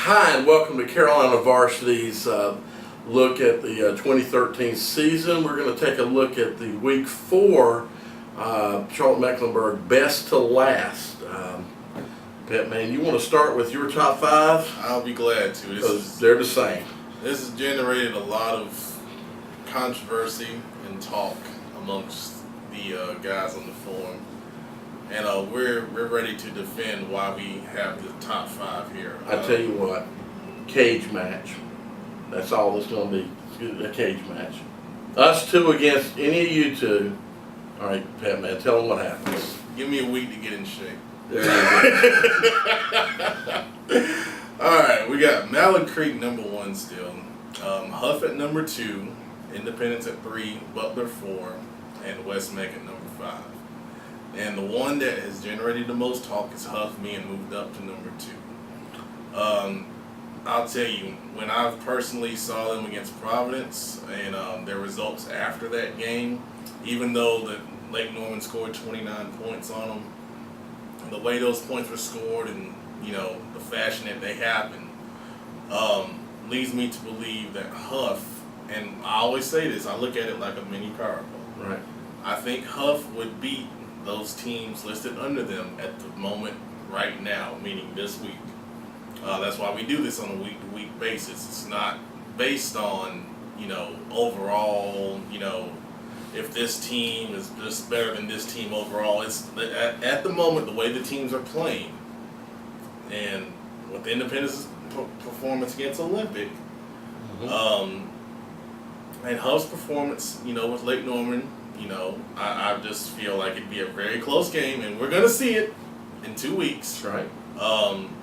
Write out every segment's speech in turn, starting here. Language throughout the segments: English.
Hi, and welcome to Carolina Varsity's look at the 2013 season. We're going to take a look at the Week 4 Charlotte-Mecklenburg best to last. Pet man, you want to start with your top 5? I'll be glad to. They're the same. This has generated a lot of controversy and talk amongst the guys on the forum. And we're ready to defend why we have the top 5 here. I tell you what, cage match. That's all it's going to be, a cage match. Us two against any of you two. All right, Pat man, tell them what happens. Give me a week to get in shape. There you go. All right, we got Mallard Creek number 1 still. Hough at number 2, Independence at 3, Butler 4, and West Meck at number 5. And the one that has generated the most talk is Hough being moved up to number 2. I'll tell you, when I personally saw them against Providence and their results after that game, even though the Lake Norman scored 29 points on them, the way those points were scored and the fashion that they happened, leads me to believe that Hough, and I always say this, I look at it like a mini Powerball. Right. I think Hough would beat those teams listed under them at the moment right now, meaning this week. That's why we do this on a week-to-week basis. It's not based on, overall, if this team is just better than this team overall. It's at the moment, the way the teams are playing, and with Independence performance against Olympic, and Hough's performance, with Lake Norman, I just feel like it'd be a very close game, and we're gonna see it in 2 weeks. That's right.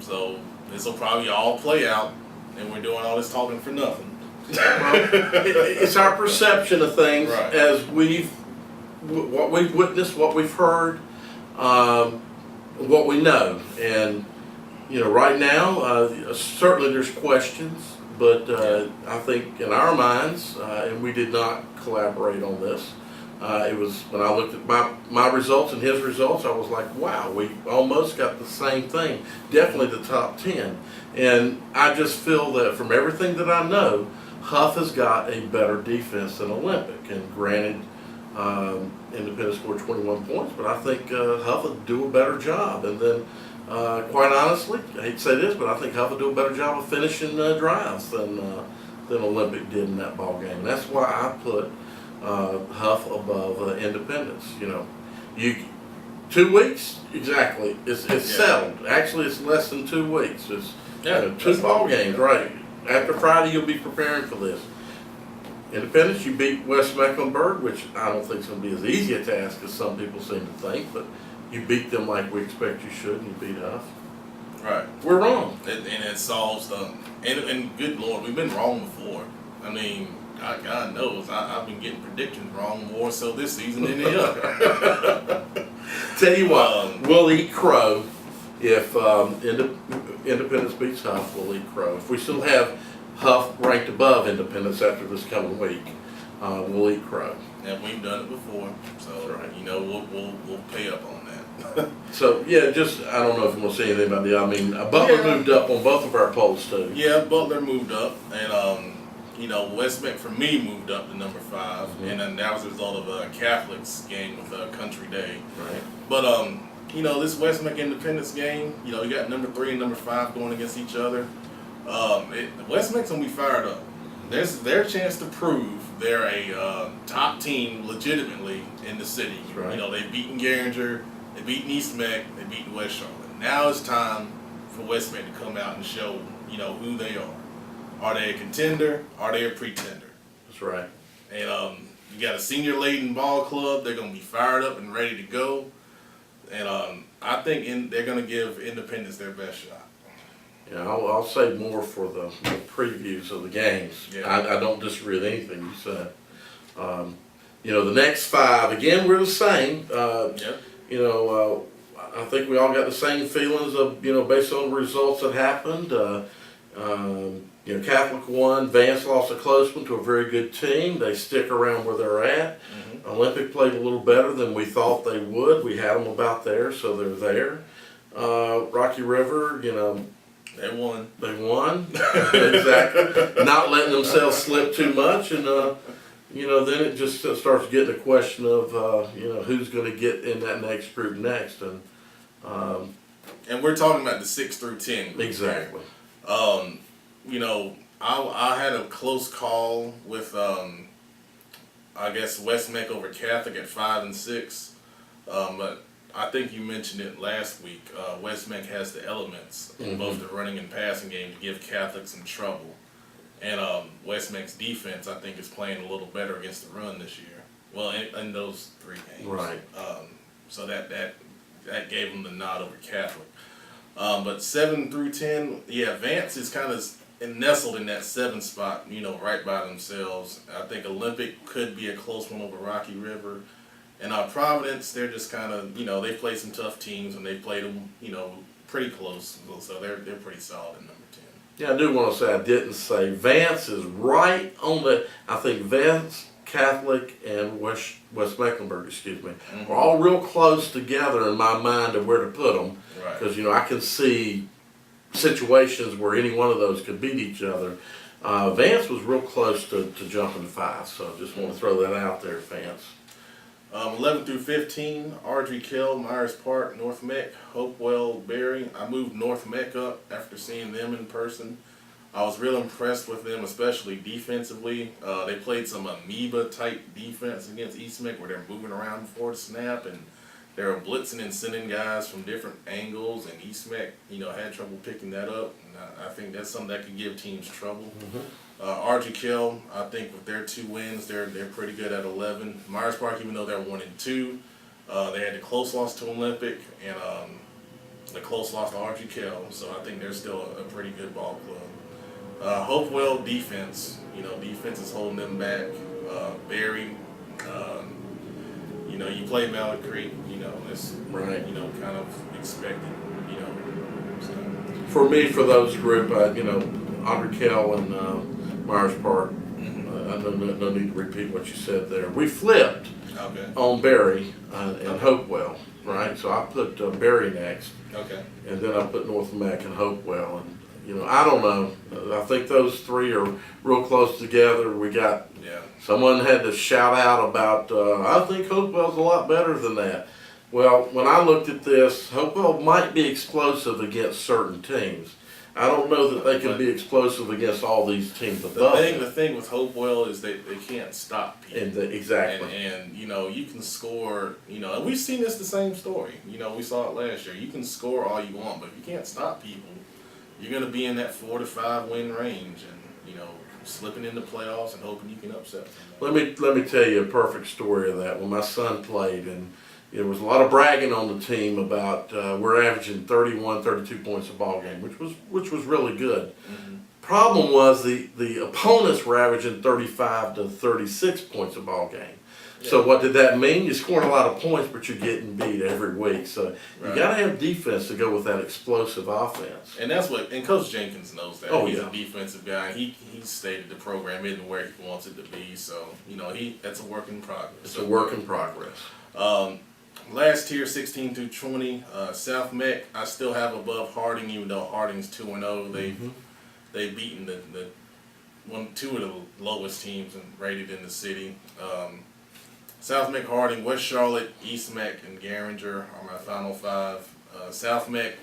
So this will probably all play out, and we're doing all this talking for nothing. Well, it's our perception of things, right, as what we've witnessed, what we've heard, what we know, and right now certainly there's questions, but I think in our minds, and we did not collaborate on this. It was when I looked at my results and his results, I was like, wow, we almost got the same thing. Definitely the top 10. And I just feel that from everything that I know, Hough has got a better defense than Olympic. And granted, Independence scored 21 points, but I think Hough will do a better job. And then, quite honestly, I hate to say this, but I think Hough will do a better job of finishing drives than Olympic did in that ball game. And that's why I put Hough above Independence. 2 weeks exactly. It's settled. Actually, it's less than 2 weeks. It's 2 ball games, right? After Friday, you'll be preparing for this. Independence, you beat West Mecklenburg, which I don't think is going to be as easy a task as some people seem to think, but you beat them like we expect you should, and you beat Hough. Right. We're wrong. And it solves the and good Lord, we've been wrong before. I mean, God knows, I've been getting predictions wrong more so this season than the other. Tell you what, we'll eat crow if Independence beats Hough. We'll eat crow. If we still have Hough ranked above Independence after this coming week, we'll eat crow. And we've done it before, so right. We'll pay up on that. So yeah, just I don't know if you want to say anything about the. I mean, Butler moved up on both of our polls too. Yeah, Butler moved up, and West Meck for me moved up to number 5, and then that was a result of a Catholics game with Country Day. Right. But this West Meck Independence game, you got number 3 and number 5 going against each other. West Meck's gonna be fired up. There's their chance to prove they're a top team legitimately in the city. Right. They've beaten Garinger, they've beaten East Meck, they've beaten West Charlotte. Now it's time for West Meck to come out and show who they are. Are they a contender? Are they a pretender? That's right. And you got a senior-laden ball club. They're going to be fired up and ready to go. And I think they're going to give Independence their best shot. Yeah, I'll say more for the previews of the games. Yeah. I don't disagree with anything you said. The next 5, again, we're the same. I think we all got the same feelings of, based on the results that happened. Catholic won. Vance lost a close one to a very good team. They stick around where they're at. Olympic played a little better than we thought they would. We had them about there, so they're there. Rocky River, They won. They won. Exactly. Not letting themselves slip too much, and then it just starts getting a question of who's going to get in that next group next, and we're talking about the 6 through 10 group. Exactly. I had a close call with I guess West Meck over Catholic at 5 and 6, but I think you mentioned it last week. West Meck has the elements in both the running and passing game to give Catholic some trouble. And West Meck's defense, I think, is playing a little better against the run this year. Well, in those 3 games. Right. So that gave them the nod over Catholic. But 7 through 10, Vance is kind of nestled in that 7 spot, right by themselves. I think Olympic could be a close one over Rocky River. And Providence, they're just kind of, they played some tough teams and they played them, pretty close. So they're pretty solid in number 10. Yeah, I do want to say I didn't say Vance is right on I think Vance, Catholic, and West Mecklenburg, are all real close together in my mind of where to put them. Right. Because, I can see situations where any one of those could beat each other. Vance was real close to jumping to 5, so I just want to throw that out there, Vance. 11 through 15, Ardrey, Kell, Myers Park, North Meck, Hopewell, Berry. I moved North Meck up after seeing them in person. I was real impressed with them, especially defensively. They played some amoeba-type defense against East Meck where they're moving around before the snap, and they were blitzing and sending guys from different angles, and East Meck, had trouble picking that up. And I think that's something that could give teams trouble. Ardrey, Kell, I think with their 2 wins, they're pretty good at 11. Myers Park, even though they're 1 and 2, they had the close loss to Olympic and the close loss to Ardrey, Kell. So I think they're still a pretty good ball club. Hopewell defense, defense is holding them back. Berry, you play Mallard Creek, it's Right. Kind of expected, So. For me, for those group, Ardrey, Kell, and Myers Park, I no need to repeat what you said there. We flipped on Berry and Hopewell, right? So I put Berry next. Okay. And then I put North Meck and Hopewell, and I don't know. I think those 3 are real close together. We got someone had to shout out about. I think Hopewell's a lot better than that. Well, when I looked at this, Hopewell might be explosive against certain teams. I don't know that they can be explosive against all these teams above. The thing with Hopewell is they can't stop people. Exactly. And you can score, and we've seen this the same story. We saw it last year. You can score all you want, but if you can't stop people, you're going to be in that 4 to 5 win range and, slipping into playoffs and hoping you can upset them. Let me tell you a perfect story of that. When my son played, and there was a lot of bragging on the team about we're averaging 31, 32 points a ball game, which was really good. Problem was the opponents were averaging 35 to 36 points a ball game. So what did that mean? You're scoring a lot of points, but you're getting beat every week. So you got to have defense to go with that explosive offense. And and Coach Jenkins knows that. Oh, He's a defensive guy. He stated the program isn't where he wants it to be. So, that's a work in progress. It's a work in progress. Last tier, 16 through 20, South Meck, I still have above Harding, even though Harding's 2-0. They've beaten 2 of the lowest teams and rated in the city. South Meck, Harding, West Charlotte, East Meck, and Garinger are my final 5. South Meck,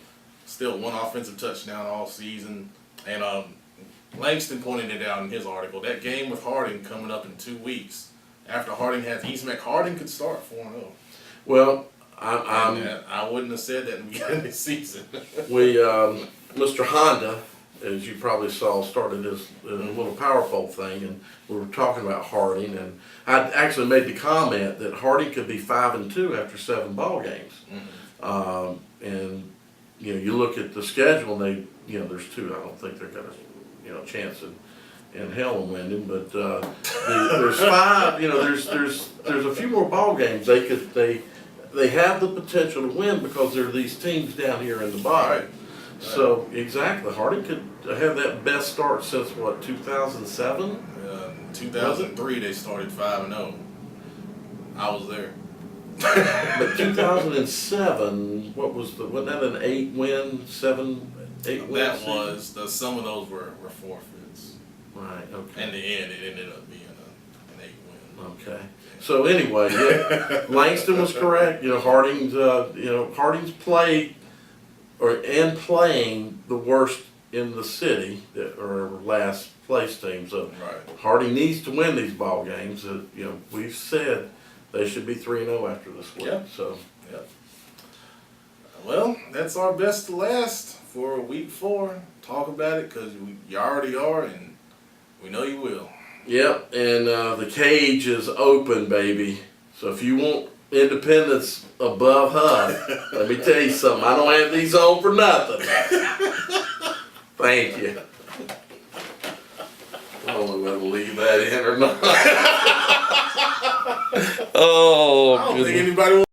still 1 offensive touchdown all season. And Langston pointed it out in his article. That game with Harding coming up in 2 weeks. After Harding has East Meck, Harding could start 4-0. Well, I wouldn't have said that in the beginning of the season. Mr. Honda, as you probably saw, started this little power pole thing, and we were talking about Harding, and I actually made the comment that Harding could be 5-2 after 7 ball games. And you look at the schedule, and there's 2. I don't think they're got a chance in hell of winning, but there's 5. There's a few more ball games they have the potential to win because there are these teams down here in the bottom. Right. So exactly, Harding could have that best start since 2007. 2003 they started 5-0. I was there. But 2007, wasn't that an 8-win, 7 That was some of those were forfeits. Right. Okay. In the end, it ended up being an 8-win. Okay. So anyway, yeah, Langston was correct. Harding's Harding's playing the worst in the city that are last place team. So Right. Harding needs to win these ball games. We've said they should be 3-0 after this week. Yep. So. Yep. Well, that's our best to last for week 4. Talk about it because you already are, and we know you will. Yep, and the cage is open, baby. So if you want independence above Hough, let me tell you something. I don't have these on for nothing. Thank you. I don't know whether to leave that in or not. Oh, I don't think anybody